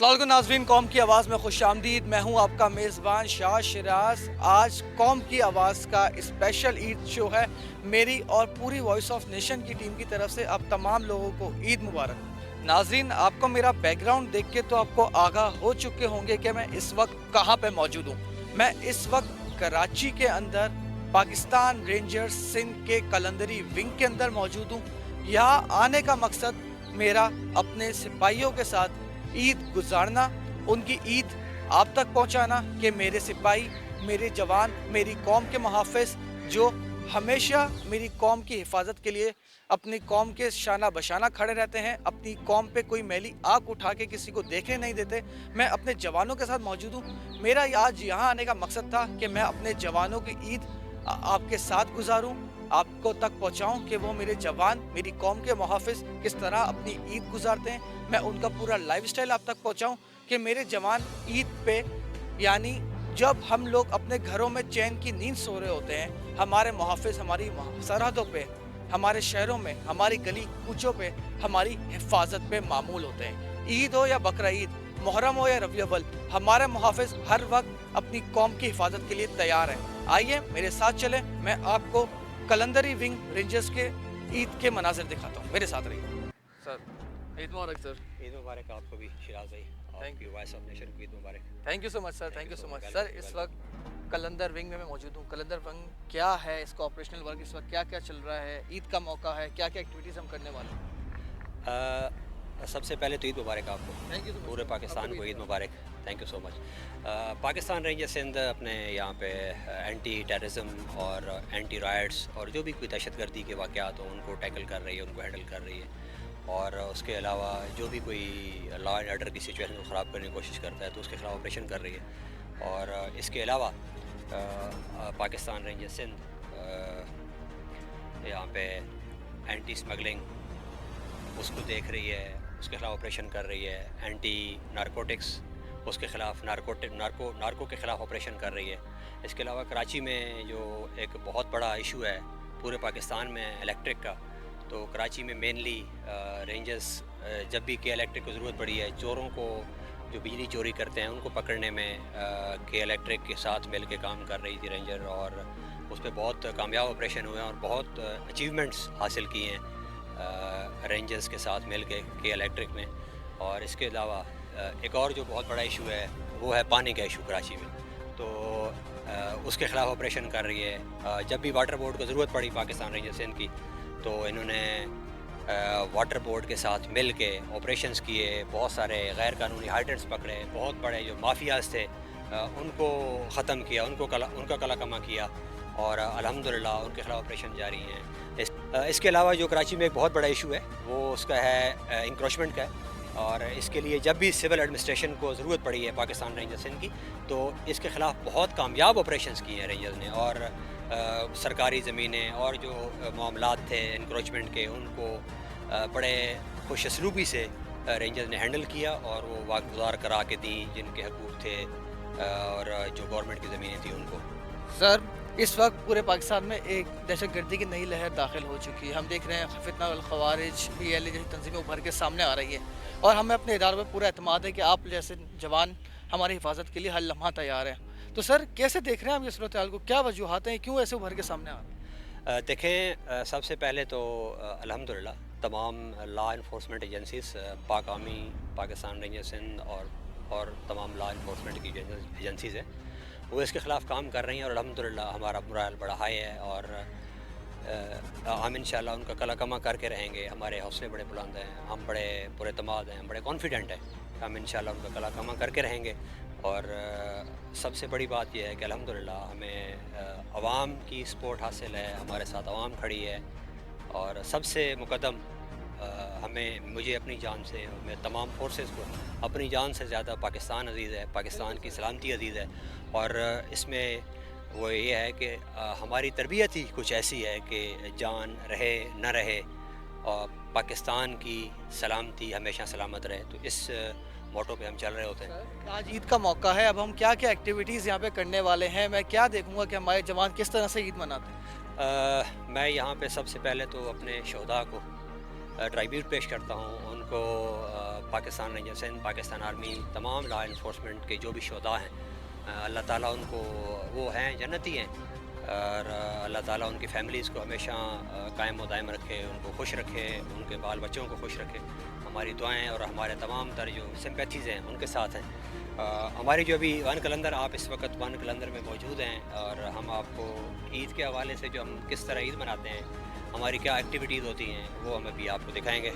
अस्सलाम वालेकुम नाज़रीन, कौम की आवाज़ में खुश आमदीद। मैं हूँ आपका मेज़बान शाह शिराज। आज कौम की आवाज़ का स्पेशल ईद शो है। मेरी और पूरी वॉइस ऑफ नेशन की टीम की तरफ से आप तमाम लोगों को ईद मुबारक। नाज़रीन, आपको मेरा बैकग्राउंड देख के तो आपको आगाह हो चुके होंगे कि मैं इस वक्त कहाँ पे मौजूद हूँ। मैं इस वक्त कराची के अंदर पाकिस्तान रेंजर्स सिंध के कलंदरी विंग के अंदर मौजूद हूँ। यहाँ आने का मकसद मेरा अपने सिपाहियों के साथ ईद गुजारना, उनकी ईद आप तक पहुंचाना कि मेरे सिपाही, मेरे जवान, मेरी कौम के मुहाफ़िज़ जो हमेशा मेरी कौम की हिफाजत के लिए अपनी कौम के शाना बशाना खड़े रहते हैं, अपनी कौम पे कोई मैली आँख उठा के किसी को देखने नहीं देते। मैं अपने जवानों के साथ मौजूद हूँ। मेरा आज यहाँ आने का मकसद था कि मैं अपने जवानों की ईद आपके साथ गुजारूँ, आपको तक पहुँचाऊँ कि वो मेरे जवान, मेरी कौम के मुहाफ़िज़ किस तरह अपनी ईद गुजारते हैं। मैं उनका पूरा लाइफ़स्टाइल आप तक पहुँचाऊँ कि मेरे जवान ईद पे, यानी जब हम लोग अपने घरों में चैन की नींद सो रहे होते हैं, हमारे मुहाफ़िज़ हमारी सरहदों पे, हमारे शहरों में, हमारी गली कूचों पे हमारी हिफाजत पे मामूल होते हैं। ईद हो या बकरा ईद, मुहर्रम हो या रबीउल अव्वल, हमारे मुहाफ़िज़ हर वक्त अपनी कौम की हिफाजत के लिए तैयार हैं। आइए मेरे साथ चलें, मैं आपको कलंदरी विंग रेंजर्स के ईद के मनाज़िर दिखाता हूँ। मेरे साथ रहिए। सर, ईद मुबारक सर। ईद मुबारक आपको भी शिराज भाई, थैंक आपकी वॉइस ऑफ नेशन को ईद मुबारक। Thank you so much sir, thank you so much sir. Is welcome. वक्त कलंदर विंग में मैं मौजूद हूँ। कलंदर विंग क्या है, इसका ऑपरेशनल वर्क इस वक्त क्या क्या चल रहा है, ईद का मौका है, क्या क्या एक्टिविटीज़ हम करने वाले हैं? सबसे पहले तो ईद मुबारक आपको, थैंक यू सो मच पूरे सर, पाकिस्तान आपको को भी ईद मुबारक। Thank you so much. Pakistan ranger Sindh अपने यहाँ पे एंटी टेररिज्म और एंटी राइट्स और जो भी कोई दहशतगर्दी के वाक़यात हों उनको टैकल कर रही है, उनको हैंडल कर रही है। और उसके अलावा जो भी कोई लॉ एंड ऑर्डर की सिचुएशन को ख़राब करने की कोशिश करता है तो उसके ख़िलाफ़ ऑपरेशन कर रही है। और इसके अलावा पाकिस्तान रेंजर सिंध यहाँ पे एंटी स्मगलिंग उसको देख रही है, उसके ख़िलाफ़ ऑपरेशन कर रही है। एंटी नारकोटिक्स, उसके ख़िलाफ़ नार्को के ख़िलाफ़ ऑपरेशन कर रही है। इसके अलावा कराची में जो एक बहुत बड़ा इशू है पूरे पाकिस्तान में इलेक्ट्रिक का, तो कराची में मेनली रेंजर्स जब भी के इलेक्ट्रिक को ज़रूरत पड़ी है, चोरों को जो बिजली चोरी करते हैं उनको पकड़ने में के इलेक्ट्रिक के साथ मिल के काम कर रही थी रेंजर, और उस पर बहुत कामयाब ऑपरेशन हुए हैं और बहुत अचीवमेंट्स हासिल किए हैं रेंजर्स के साथ मिल के इलेक्ट्रिक में। और इसके अलावा एक और जो बहुत बड़ा इशू है वो है पानी का इशू कराची में, तो उसके ख़िलाफ़ ऑपरेशन कर रही है। जब भी वाटर बोर्ड को ज़रूरत पड़ी पाकिस्तान रेंजर सिंध की, तो इन्होंने वाटर बोर्ड के साथ मिल के ऑपरेशंस किए, बहुत सारे गैर कानूनी हाइडेंट्स पकड़े, बहुत बड़े जो माफियाज थे उनको ख़त्म किया, उनका कला कमा किया, और अल्हम्दुलिल्लाह उनके ख़िलाफ़ ऑपरेशन जारी हैं। इसके अलावा जो कराची में एक बहुत बड़ा इशू है वो उसका है इंक्रोचमेंट का है, और इसके लिए जब भी सिविल एडमिनिस्ट्रेशन को ज़रूरत पड़ी है पाकिस्तान रेंजर सिंध की, तो इसके ख़िलाफ़ बहुत कामयाब ऑपरेशंस किए हैं रेंजर्स ने। और सरकारी ज़मीनें और जो मामलात थे इंक्रोचमेंट के, उनको बड़े खुश असलूबी से रेंजर्स ने हैंडल किया और वो वागुज़ार करा के दी जिनके हकूक़ थे, और जो गवर्नमेंट की ज़मीनें थी उनको। सर, इस वक्त पूरे पाकिस्तान में एक दहशतगर्दी की नई लहर दाखिल हो चुकी है। हम देख रहे हैं फितना अल खवारिज, PLA जैसी तंजीमें उभर के सामने आ रही है, और हमें अपने इदारों पर पूरा एतमाद है कि आप जैसे जवान हमारी हिफाजत के लिए हर लम्हा तैयार हैं। तो सर, कैसे देख रहे हैं आप ये सूरत हाल को, क्या वजूहात हैं, क्यों ऐसे उभर के सामने आ रहे हैं? देखें, सबसे पहले तो अल्हम्दुलिल्लाह तमाम लॉ इन्फोर्समेंट एजेंसीज़, पाक आर्मी, पाकिस्तान रेंजर सिंध और तमाम लॉ इन्फोर्समेंट की एजेंसीज़ हैं, वो इसके ख़िलाफ़ काम कर रही हैं, और अल्हम्दुलिल्लाह हमारा मोरल बड़ा हाई है, और हम इंशाअल्लाह उनका कला कमा करके रहेंगे। हमारे हौसले बड़े बुलंद हैं, हम बड़े पुरएतमाद हैं, हम बड़े कॉन्फिडेंट हैं कि हम इंशाअल्लाह उनका कला कमा करके रहेंगे। और सबसे बड़ी बात यह है कि अल्हम्दुलिल्लाह हमें अवाम की सपोर्ट हासिल है, हमारे साथ अवाम खड़ी है, और सबसे मुक़द्दम मुझे अपनी जान से, मैं तमाम फोर्सेस को अपनी जान से ज़्यादा पाकिस्तान अज़ीज़ है, पाकिस्तान की सलामती अज़ीज़ है। और इसमें वो ये है कि हमारी तरबियत ही कुछ ऐसी है कि जान रहे न रहे और पाकिस्तान की सलामती हमेशा सलामत रहे, तो इस मोटो पे हम चल रहे होते हैं। सर, आज ईद का मौका है, अब हम क्या क्या एक्टिविटीज़ यहाँ पे करने वाले हैं? मैं क्या देखूँगा कि हमारे जवान किस तरह से ईद मनाते हैं? मैं यहाँ पे सबसे पहले तो अपने शहदा को ट्राइब्यूट पेश करता हूँ उनको। Pakistan rangers and Pakistan army, तमाम लॉ इन्फोर्समेंट के जो भी शुहदा हैं, अल्लाह ताला उनको, वो हैं जन्नती हैं, और अल्लाह ताला उनकी फैमिलीज़ को हमेशा कायम व दायम रखे, उनको खुश रखे, उनके बाल बच्चों को खुश रखे। हमारी दुआएं और हमारे तमाम तर जो सिंपैथीज़ हैं उनके साथ हैं। हमारी जो अभी वन कलंदर, आप इस वक्त वन कलंदर में मौजूद हैं, और हम आपको ईद के हवाले से जो हम किस तरह ईद मनाते हैं, हमारी क्या एक्टिविटीज़ होती हैं, वो हम अभी आपको दिखाएंगे।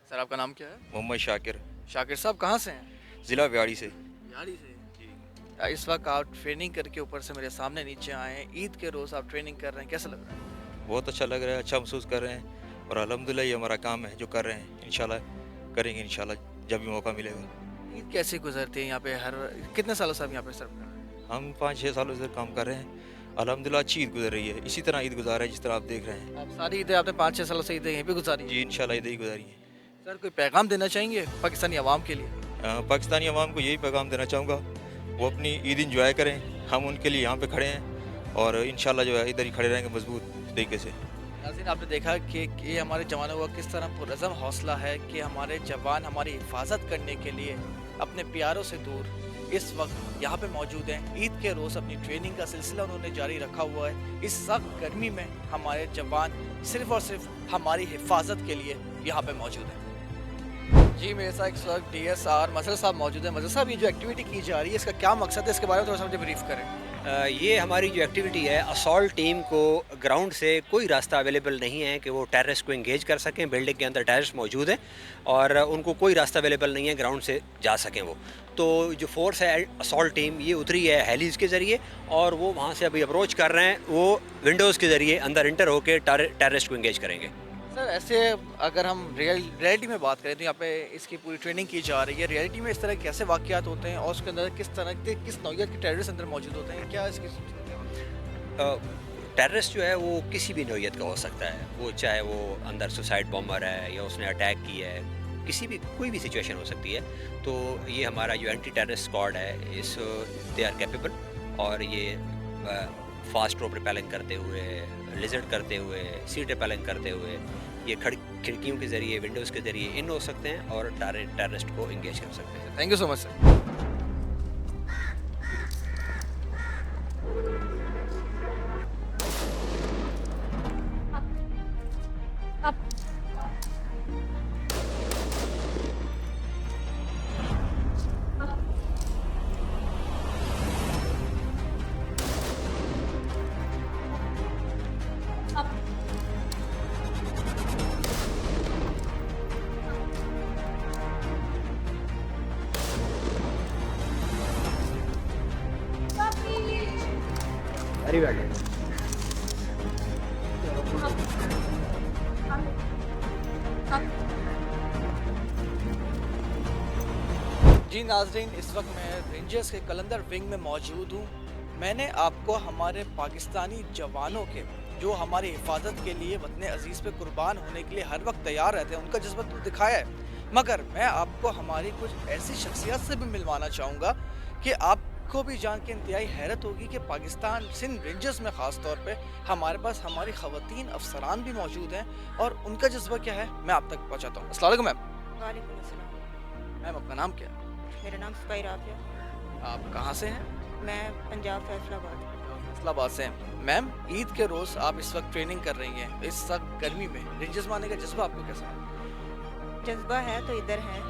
सर आपका नाम क्या है? मोहम्मद शाकिर, शाकिर साहब कहाँ से हैं? ज़िला व्याड़ी से। यारी से। इस वक्त आप ट्रेनिंग करके ऊपर से मेरे सामने नीचे आए हैं, ईद के रोज़ आप ट्रेनिंग कर रहे हैं, कैसा लग रहा है? बहुत अच्छा लग रहा है, अच्छा महसूस कर रहे हैं, और अल्हम्दुलिल्लाह ये हमारा काम है जो कर रहे हैं। इंशाल्लाह करेंगे, इंशाल्लाह जब भी मौका मिलेगा। ईद कैसे गुजरती है यहाँ पे? हर कितने सालों से आप यहाँ पे सर्व कर रहे हैं? हम 5-6 सालों से काम कर रहे हैं। अल्हम्दुलिल्लाह अच्छी ईद गुजर रही है, इसी तरह ईद गुजार है जिस तरह आप देख रहे हैं। आप सारी ईदें आपने 5-6 सालों से ईदें यहीं पे गुजारी हैं? जी इंशाल्लाह ईद ही गुजारी है। सर कोई पैगाम देना चाहेंगे पाकिस्तानी अवाम के लिए? पाकिस्तानी अवाम को यही पैगाम देना चाहूँगा, वो अपनी ईद इंजॉय करें, हम उनके लिए यहाँ पे खड़े हैं, और इंशाल्लाह जो है इधर ही खड़े रहेंगे मजबूत तरीके से। नाज़रीन आपने देखा कि ये हमारे जवानों का किस तरह पुरज़म हौसला है कि हमारे जवान हमारी हिफाजत करने के लिए अपने प्यारों से दूर इस वक्त यहाँ पे मौजूद हैं। ईद के रोज़ अपनी ट्रेनिंग का सिलसिला उन्होंने जारी रखा हुआ है। इस सख्त गर्मी में हमारे जवान सिर्फ़ और सिर्फ हमारी हिफाजत के लिए यहाँ पे मौजूद हैं। जी मेरे साथ इस वक्त DSR मजहर साहब मौजूद हैं। मजहर साहब, ये जो एक्टिविटी की जा रही है इसका क्या मकसद है, इसके बारे में थोड़ा सा मुझे ब्रीफ करें। ये हमारी जो एक्टिविटी है, असॉल्ट टीम को ग्राउंड से कोई रास्ता अवेलेबल नहीं है कि वो टेररिस्ट को इंगेज कर सकें। बिल्डिंग के अंदर टेररिस्ट मौजूद हैं और उनको कोई रास्ता अवेलेबल नहीं है ग्राउंड से जा सकें वो। तो जो फोर्स है असॉल्ट टीम, ये उतरी है हेलीज़ के ज़रिए, और वो वहाँ से अभी अप्रोच कर रहे हैं। वो विंडोज़ के ज़रिए अंदर इंटर होकर टेररिस्ट को इंगेज करेंगे। सर ऐसे अगर हम रियलिटी में बात करें तो यहाँ पे इसकी पूरी ट्रेनिंग की जा रही है। रियलिटी में इस तरह कैसे वाक़यात होते हैं और उसके अंदर किस तरह के, किस नौइयत के टेररिस्ट अंदर मौजूद होते हैं, क्या इसकी टेररिस्ट जो है वो किसी भी नौइयत का हो सकता है। वो चाहे वो अंदर सुसाइड बॉम्बर है या उसने अटैक किया है, किसी भी कोई भी सिचुएशन हो सकती है। तो ये हमारा जो एंटी टेररिस्ट स्क्वाड है, इस दे आर कैपेबल, और ये फास्ट रो रिपेलिंग करते हुए, लिजर्ड करते हुए, सीट रिपेलिंग करते हुए, ये खिड़कियों के ज़रिए, विंडोज़ के ज़रिए इन हो सकते हैं और टेररिस्ट को इंगेज कर सकते हैं। Thank you so much sir. अरे बैठे जी नाजरीन, इस वक्त मैं रेंजर्स के कलंदर विंग में मौजूद हूँ। मैंने आपको हमारे पाकिस्तानी जवानों के जो हमारी हिफाजत के लिए वतन अजीज़ पे कुर्बान होने के लिए हर वक्त तैयार रहते हैं, उनका जज्बा तो दिखाया है, मगर मैं आपको हमारी कुछ ऐसी शख्सियत से भी मिलवाना चाहूँगा कि आपको भी जान के इंतहाई हैरत होगी कि पाकिस्तान सिंध रेंजर्स में ख़ास तौर पे हमारे पास हमारी ख़वातीन अफसरान भी मौजूद हैं और उनका जज्बा क्या है मैं आप तक पहुँचाता हूँ। अस्सलाम वालेकुम मैम। वालेकुम अस्सलाम। मैम अपना नाम क्या है? मेरा नाम सुपाई राफिया। आप कहाँ से हैं? मैं पंजाब फैसलाबाद। इस्लामाबाद से हैं। मैम, ईद के रोज़ आप इस वक्त ट्रेनिंग कर रही हैं, इस वक्त गर्मी में रेंजर्स में आने का जज्बा आपको कैसा है? जज्बा है तो इधर है,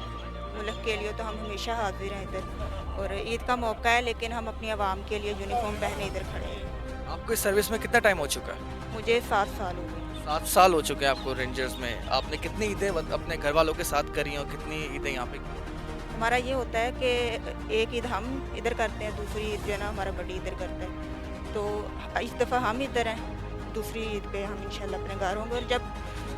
मुल्क के लिए तो हम हमेशा हाजिर हैं इधर, और ईद का मौका है लेकिन हम अपनी आवाम के लिए यूनिफॉर्म पहने इधर खड़े हैं। आपको इस सर्विस में कितना टाइम हो चुका है? मुझे 7 साल हो गए। 7 साल हो चुके हैं आपको रेंजर्स में। आपने कितनी ईदें अपने घर वालों के साथ करी हैं और कितनी ईदें यहाँ पे की? हमारा ये होता है कि एक ईद हम इधर करते हैं, दूसरी ईद जो है ना हमारा बड़ी इधर करता है, तो इस दफ़ा हम इधर हैं, दूसरी ईद पे हम इंशाल्लाह अपने घर होंगे, और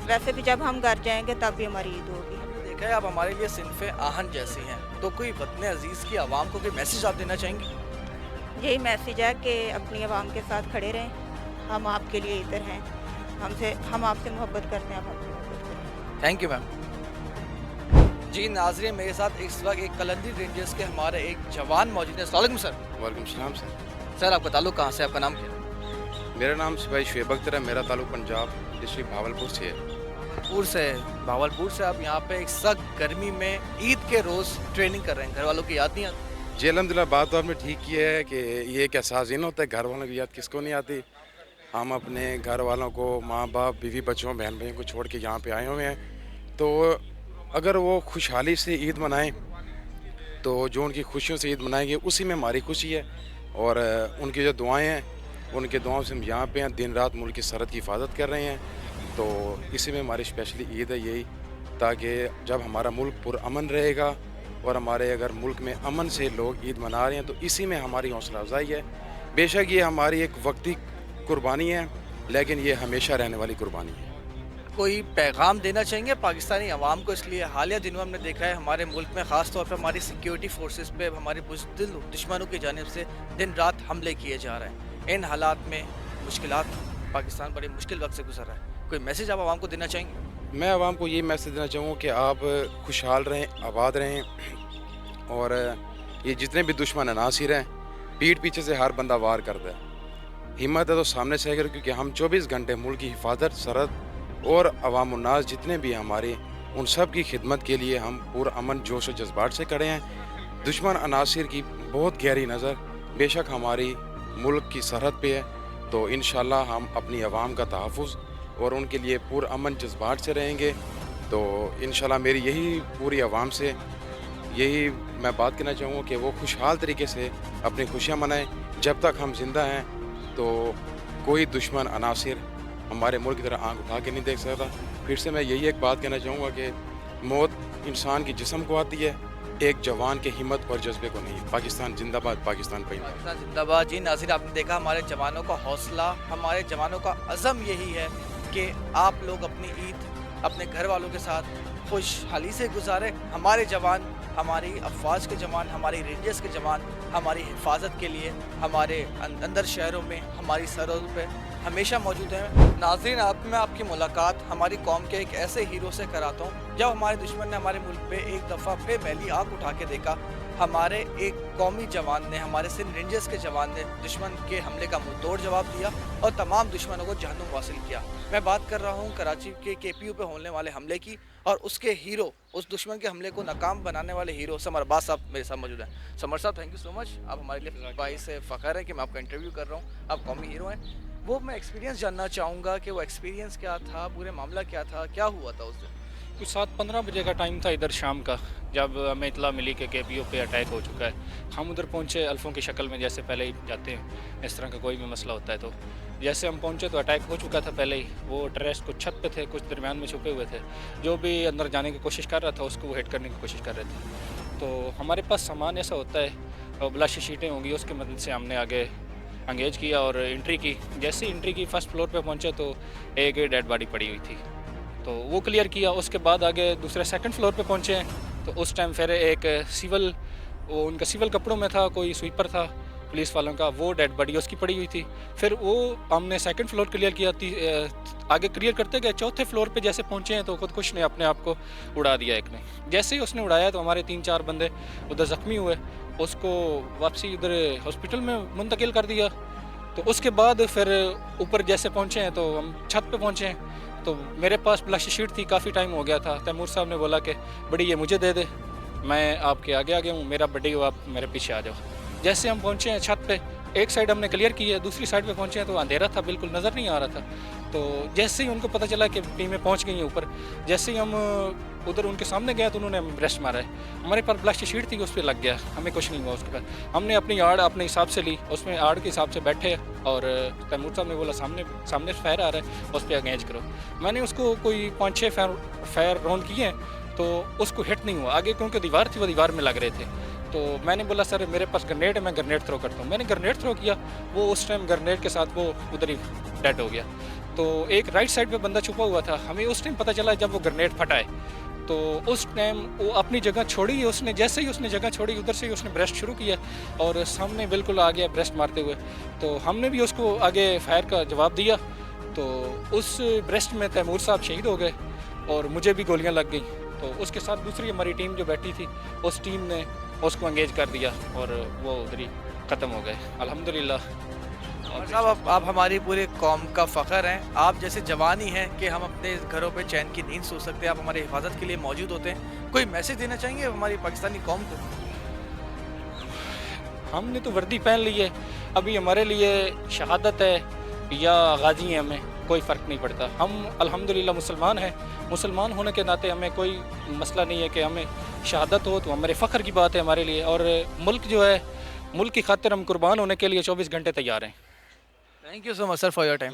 वैसे भी जब हम घर जाएंगे तब भी हमारी ईद होगी। हमने देखा है आप हमारे लिए सिनफ़े आहन जैसी हैं, तो कोई वतन अजीज़ की आवाम को कोई मैसेज आप देना चाहेंगी? यही मैसेज है कि अपनी आवाम के साथ खड़े रहें, हम आपके लिए इधर हैं, हम आपसे मोहब्बत करते हैं, आप आपसे मोहब्बत करें। Thank you ma'am. जी नाज़रीन, मेरे साथ इस वक्त एक कलंदी रेंजर्स के हमारे एक जवान मौजूद हैं। अस्सलाम वालेकुम सर। वालेकुम सलाम सर। सर आपका ताल्लुक कहाँ से, आपका नाम क्या है? मेरा नाम सिपाही शुएब अख्तर है। मेरा ताल्लुक पंजाब डिस्ट्रिक्ट भावलपुर से है। भावलपुर से? भावलपुर से आप यहाँ पे एक सख्त गर्मी में ईद के रोज़ ट्रेनिंग कर रहे हैं, घर वालों की याद नहीं आती? जी अल्हम्दुलिल्लाह, बात तो आपने ठीक की है कि ये एक एहसास इन होता है, घर वालों की याद किसको नहीं आती। हम अपने घर वालों को, माँ बाप, बीवी बच्चों, बहन भाइयों को छोड़ के यहाँ पे आए हुए हैं, तो अगर वो खुशहाली से ईद मनाएं तो जो उनकी खुशियों से ईद मनाएंगे उसी में हमारी खुशी है, और उनकी जो दुआएं हैं, उनके दुआओं से हम यहाँ पे हैं, दिन रात मुल्क की सरहद की हिफाजत कर रहे हैं, तो इसी में हमारी स्पेशली ईद है यही, ताकि जब हमारा मुल्क पुरअमन रहेगा और हमारे अगर मुल्क में अमन से लोग ईद मना रहे हैं तो इसी में हमारी हौसला अफजाई है। बेशक ये हमारी एक वक्ती कुर्बानी है, लेकिन ये हमेशा रहने वाली कुर्बानी है। कोई पैगाम देना चाहेंगे पाकिस्तानी अवाम को? इसलिए हालिया दिनों में हमने देखा है हमारे मुल्क में ख़ास तौर पर हमारी सिक्योरिटी फोर्सेस पे हमारे बुज़दिल दुश्मनों की जानिब से दिन रात हमले किए जा रहे हैं। इन हालात में मुश्किलात, पाकिस्तान बड़ी मुश्किल वक्त से गुजर रहा है, कोई मैसेज आप आवाम को देना चाहेंगे? मैं आवाम को ये मैसेज देना चाहूँगा कि आप खुशहाल रहें, आबाद रहें, और ये जितने भी दुश्मन है नासिर हैं, पीठ पीछे से हर बंदा वार करता है, हिम्मत है तो सामने से आकर, क्योंकि हम 24 घंटे मुल्क की हिफाजत, सरहद और अवाम उन्नास जितने भी हमारे, उन सब की खिदमत के लिए हम पूरा अमन जोश और जज्बात से खड़े हैं। दुश्मन अनासिर की बहुत गहरी नज़र बेशक हमारी मुल्क की सरहद पे है, तो इंशाल्लाह हम अपनी आवाम का तहफ़्फ़ुज़ और उनके लिए पूरा अमन जज्बात से रहेंगे। तो इंशाल्लाह मेरी यही पूरी आवाम से यही मैं बात कहना चाहूँगा कि वो खुशहाल तरीके से अपनी खुशियाँ मनाएं। जब तक हम जिंदा हैं तो कोई दुश्मन अनासिर हमारे मुल्क की तरह आंख उठा के नहीं देख सकता। फिर से मैं यही एक बात कहना चाहूँगा कि मौत इंसान की जिस्म को आती है, एक जवान के हिम्मत और जज्बे को नहीं। पाकिस्तान जिंदाबाद, पाकिस्तान पर पाकिस्तान जिंदाबाद। जी नाज़रीन, आपने देखा हमारे जवानों का हौसला, हमारे जवानों का अज़म यही है कि आप लोग अपनी ईद अपने घर वालों के साथ खुशहाली से गुजारें। हमारे जवान, हमारी अफवाज के जवान, हमारी रेंजर्स के जवान हमारी हिफाजत के लिए हमारे अंदर शहरों में, हमारी सरहदों पे हमेशा मौजूद हैं। नाज़रीन, आप मैं आपकी मुलाकात हमारी कौम के एक ऐसे हीरो से कराता हूँ जब हमारे दुश्मन ने हमारे मुल्क पे एक दफ़ा फिर मैली आँख उठा के देखा। हमारे एक कौमी जवान ने, हमारे सिंध रेंजर्स के जवान ने दुश्मन के हमले का मुंह तोड़ जवाब दिया और तमाम दुश्मनों को जहन्नुम वासिल किया। मैं बात कर रहा हूँ कराची के KPU पे होने वाले हमले की और उसके हीरो, उस दुश्मन के हमले को नाकाम बनाने वाले हीरो समर अब्बास साहब मेरे साथ मौजूद हैं। समर साहब, थैंक यू सो मच, आप हमारे लिए भाई से फ़ख्र है कि मैं आपका इंटरव्यू कर रहा हूँ। आप कौमी हीरो हैं। वो मैं एक्सपीरियंस जानना चाहूँगा कि वो एक्सपीरियंस क्या था, पूरे मामला क्या था, क्या हुआ था उस दिन? कुछ 7:15 बजे का टाइम था इधर शाम का, जब हमें इतला मिली कि KPU पे अटैक हो चुका है। हम उधर पहुंचे अल्फ़ों की शक्ल में, जैसे पहले ही जाते हैं इस तरह का कोई भी मसला होता है तो। जैसे हम पहुंचे तो अटैक हो चुका था पहले ही। वो टेररिस्ट कुछ छत पे थे, कुछ दरमियान में छुपे हुए थे। जो भी अंदर जाने की कोशिश कर रहा था उसको वो हिट करने की कोशिश कर रहे थे। तो हमारे पास सामान ऐसा होता है, ब्लाशी शीटें होंगी, उसकी मदद से हमने आगे एंगेज किया और एंट्री की। जैसे ही एंट्री की, फर्स्ट फ्लोर पे पहुंचे तो एक डेड बॉडी पड़ी हुई थी, तो वो क्लियर किया। उसके बाद आगे दूसरे सेकंड फ्लोर पे पहुंचे हैं तो उस टाइम फिर एक सिविल, वो उनका सिविल कपड़ों में था, कोई स्वीपर था पुलिस वालों का, वो डेड बॉडी उसकी पड़ी हुई थी। फिर वो हमने सेकंड फ्लोर क्लियर किया, आगे क्लियर करते गए। चौथे फ्लोर पे जैसे पहुंचे हैं तो खुदकुश ने अपने आप को उड़ा दिया एक ने। जैसे ही उसने उड़ाया तो हमारे 3-4 बंदे उधर ज़ख्मी हुए, उसको वापसी उधर हॉस्पिटल में मुंतकिल कर दिया। तो उसके बाद फिर ऊपर जैसे पहुँचे हैं तो हम छत पे पहुँचे हैं, तो मेरे पास ब्लाशी शीट थी, काफ़ी टाइम हो गया था। तैमूर साहब ने बोला कि बड़ी ये मुझे दे दे, मैं आपके आगे आगे हूँ, मेरा बड़ी हो, आप मेरे पीछे आ जाओ। जैसे हम पहुँचे हैं छत पे एक साइड हमने क्लियर की है, दूसरी साइड पे पहुंचे हैं तो अंधेरा था, बिल्कुल नज़र नहीं आ रहा था। तो जैसे ही उनको पता चला कि टीमें पहुंच गई हैं ऊपर, जैसे ही हम उधर उनके सामने गए तो उन्होंने हमें ब्रेस्ट मारा है। हमारे पास ब्लास्ट शीट थी, उस पर लग गया, हमें कुछ नहीं हुआ उसके बाद। हमने अपनी आड़ अपने हिसाब से ली, उसमें आड़ के हिसाब से बैठे और तैमूर साहब ने बोला सामने से फायर आ रहा है, उस पर अगेंज करो। मैंने उसको कोई 5-6 फायर राउंड किए हैं तो उसको हिट नहीं हुआ आगे, क्योंकि दीवार थी, वो दीवार में लग रहे थे। तो मैंने बोला सर मेरे पास ग्रेनेड है, मैं ग्रेनेड थ्रो करता हूँ। मैंने ग्रेनेड थ्रो किया, वो उस टाइम ग्रेनेड के साथ वो उधर ही डेड हो गया। तो एक राइट साइड पे बंदा छुपा हुआ था, हमें उस टाइम पता चला जब वो ग्रेनेड फटा है। तो उस टाइम वो अपनी जगह छोड़ी, उसने जैसे ही उसने जगह छोड़ी उधर से ही उसने ब्रेस्ट शुरू किया और सामने बिल्कुल आ गया ब्रेस्ट मारते हुए। तो हमने भी उसको आगे फायर का जवाब दिया, तो उस ब्रेस्ट में तैमूर साहब शहीद हो गए और मुझे भी गोलियां लग गई। तो उसके साथ दूसरी हमारी टीम जो बैठी थी, उस टीम ने उसको एंगेज कर दिया और वो उधर ही ख़त्म हो गए अल्हम्दुलिल्लाह। और साहब आप हमारी पूरी कौम का फ़ख्र हैं। आप जैसे जवान ही हैं कि हम अपने घरों पे चैन की नींद सो सकते हैं, आप हमारी हिफाजत के लिए मौजूद होते हैं। कोई मैसेज देना चाहेंगे हमारी पाकिस्तानी कौम को? हमने तो वर्दी पहन ली है, अभी हमारे लिए शहादत है या गाजी है, हमें कोई फ़र्क नहीं पड़ता। हम अल्हम्दुलिल्लाह मुसलमान हैं, मुसलमान होने के नाते हमें कोई मसला नहीं है कि हमें शहादत हो, तो हमारे फ़ख्र की बात है हमारे लिए। और मुल्क जो है, मुल्क की खातिर हम कुर्बान होने के लिए 24 घंटे तैयार हैं। Thank you so much sir for your time.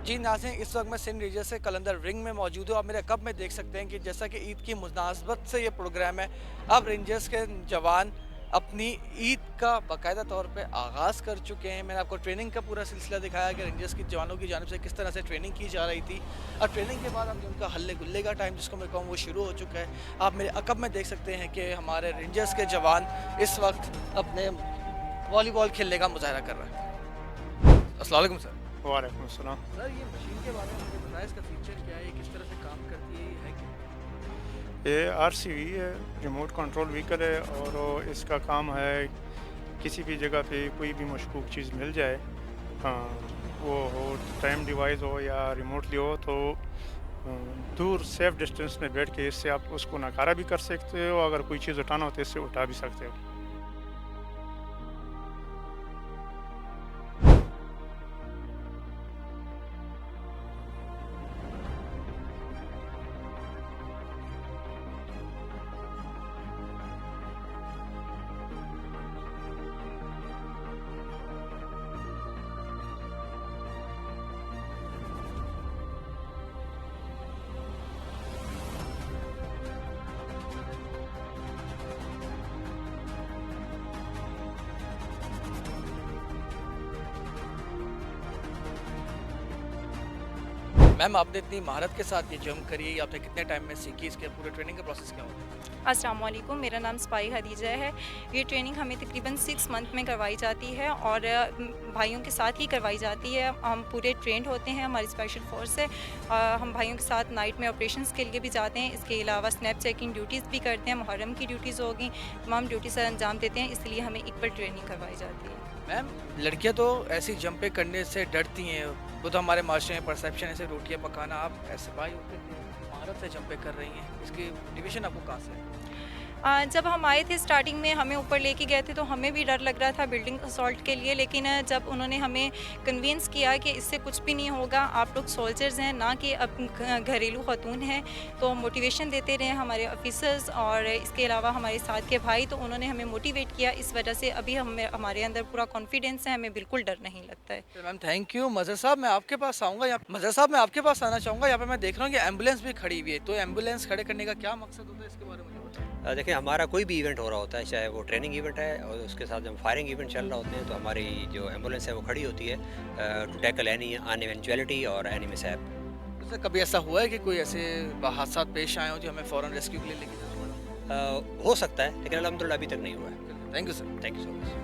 जी नाज़रीन, इस वक्त मैं सिंध रीजन से कलंदर रिंग में मौजूद हूँ। आप मेरे कब में देख सकते हैं कि जैसा कि ईद की मुनासबत से ये प्रोग्राम है, अब रेंजर्स के जवान अपनी ईद का बाकायदा तौर पे आगाज़ कर चुके हैं। मैंने आपको ट्रेनिंग का पूरा सिलसिला दिखाया कि रेंजर्स की जवानों की जानिब से किस तरह से ट्रेनिंग की जा रही थी, और ट्रेनिंग के बाद अब उनका हल्ले गुल्ले का टाइम जिसको मैं कहूँ वो शुरू हो चुका है। आप मेरे अकब में देख सकते हैं कि हमारे रेंजर्स के जवान इस वक्त अपने वॉलीबॉल खेलने का मुजाहरा कर रहे हैं। अस्सलाम वालेकुम सर। वालेकुम सलाम। सर ये मशीन के बारे में मुझे बताया, इसका फीचर क्या है, ये किस तरह से काम करती है कि ये RCV है, रिमोट कंट्रोल व्हीकल है, और इसका काम है किसी भी जगह पे कोई भी मशकूक चीज़ मिल जाए, वो हो टाइम डिवाइस हो या रिमोटली हो, तो दूर सेफ डिस्टेंस में बैठ के इससे आप उसको नकारा भी कर सकते हो, अगर कोई चीज़ उठाना हो तो इससे उठा भी सकते हो। मैम आपने इतनी महारत के साथ ये जंप करी, आपने कितने टाइम में सीखी, इसके पूरे ट्रेनिंग का प्रोसेस क्या होता है? अस्सलाम वालेकुम, मेरा नाम स्पाई खदीजा है। ये ट्रेनिंग हमें तकरीबन 6 मंथ में करवाई जाती है और भाइयों के साथ ही करवाई जाती है। हम पूरे ट्रेंड होते हैं, हमारी स्पेशल फोर्स है। हम भाइयों के साथ नाइट में ऑपरेशंस के लिए भी जाते हैं। इसके अलावा स्नैप चेकिंग ड्यूटीज़ भी करते हैं, मुहर्रम की ड्यूटीज़ होगी, तमाम ड्यूटी सर अंजाम देते हैं, इसलिए हमें इक्वल ट्रेनिंग करवाई जाती है। मैम लड़कियां तो ऐसी जंपें करने से डरती हैं, वो तो हमारे माशरे में परसेप्शन ऐसे रोटियां पकाना, आप ऐसे भाई होते हैं महारत से जंपें कर रही हैं, इसकी मोटिवेशन आपको कहाँ से है? जब हम आए थे स्टार्टिंग में हमें ऊपर लेके गए थे तो हमें भी डर लग रहा था बिल्डिंग असॉल्ट के लिए, लेकिन जब उन्होंने हमें कन्विंस किया कि इससे कुछ भी नहीं होगा, आप लोग सोल्जर्स हैं ना कि अब घरेलू खातून हैं, तो मोटिवेशन देते रहे हमारे ऑफिसर्स और इसके अलावा हमारे साथ के भाई, तो उन्होंने हमें मोटिवेट किया। इस वजह से अभी हमारे अंदर पूरा कॉन्फिडेंस है, हमें बिल्कुल डर नहीं लगता है। Ma'am thank you. मज़र साहब मैं आपके पास आऊँगा, मज़र साहब मैं आपके पास आना चाहूँगा। यहाँ पे मैं देख रहा हूँ कि एम्बुलेंस भी खड़ी हुई है, तो एम्बुलेंस खड़े करने का क्या मकसद होता है, इसके बारे में मुझे बताएं। देखिए, हमारा कोई भी इवेंट हो रहा होता है, चाहे वो ट्रेनिंग इवेंट है और उसके साथ जब फायरिंग इवेंट चल रहा होते हैं, तो हमारी जो एम्बुलेंस है वो खड़ी होती है टू टैकल एनी अनइवेंचुअलिटी और एनी मिसहैप। जैसे कभी ऐसा हुआ है कि कोई ऐसे हादसा पेश आए हो जो हमें फ़ौरन रेस्क्यू के लिए लेके जाना पड़ा? हो सकता है, लेकिन अल्हम्दुलिल्लाह अभी तक नहीं हुआ है। Thank you sir. Thank you so much.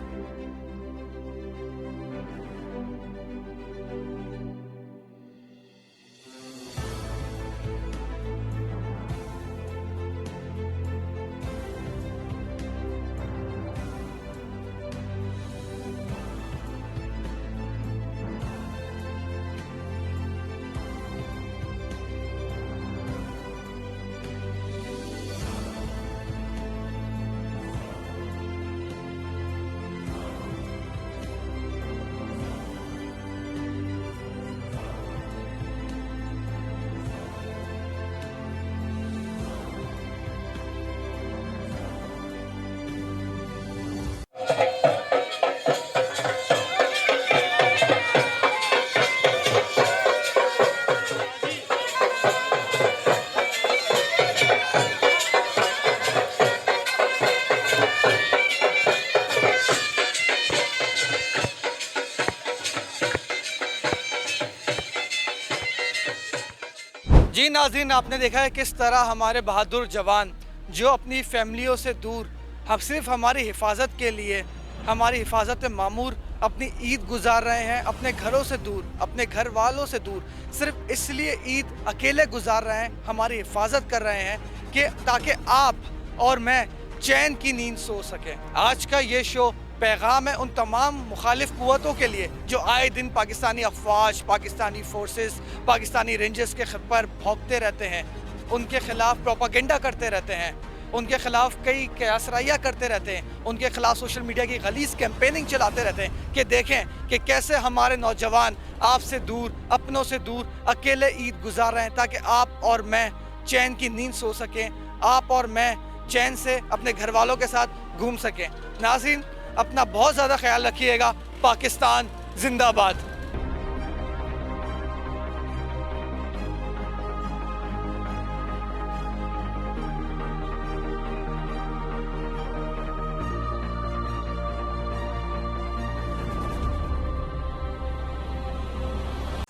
जी नाज़रीन, आपने देखा है किस तरह हमारे बहादुर जवान जो अपनी फैमिलियों से दूर हम सिर्फ हमारी हिफाजत के लिए, हमारी हिफाजत में मामूर अपनी ईद गुजार रहे हैं, अपने घरों से दूर, अपने घर वालों से दूर, सिर्फ इसलिए ईद अकेले गुजार रहे हैं, हमारी हिफाजत कर रहे हैं कि ताकि आप और मैं चैन की नींद सो सकें। आज का ये शो पैगाम है उन तमाम मुखालिफ कुव्वतों के लिए जो आए दिन पाकिस्तानी अफवाज, पाकिस्तानी फोर्सेस, पाकिस्तानी रेंजर्स के पर भौंकते रहते हैं, उनके खिलाफ प्रोपागेंडा करते रहते हैं, उनके खिलाफ कई कयासराइयाँ करते रहते हैं, उनके खिलाफ सोशल मीडिया की गलीज़ कैंपेनिंग चलाते रहते हैं कि देखें कि कैसे हमारे नौजवान आपसे दूर, अपनों से दूर अकेले ईद गुजार रहे हैं ताकि आप और मैं चैन की नींद सो सकें, आप और मैं चैन से अपने घर वालों के साथ घूम सकें। नाज़रीन, अपना बहुत ज़्यादा ख्याल रखिएगा। पाकिस्तान जिंदाबाद।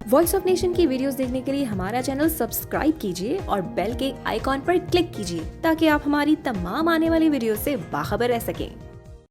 वॉइस ऑफ नेशन की वीडियोस देखने के लिए हमारा चैनल सब्सक्राइब कीजिए और बेल के आइकॉन पर क्लिक कीजिए ताकि आप हमारी तमाम आने वाली वीडियो से बाखबर रह सकें।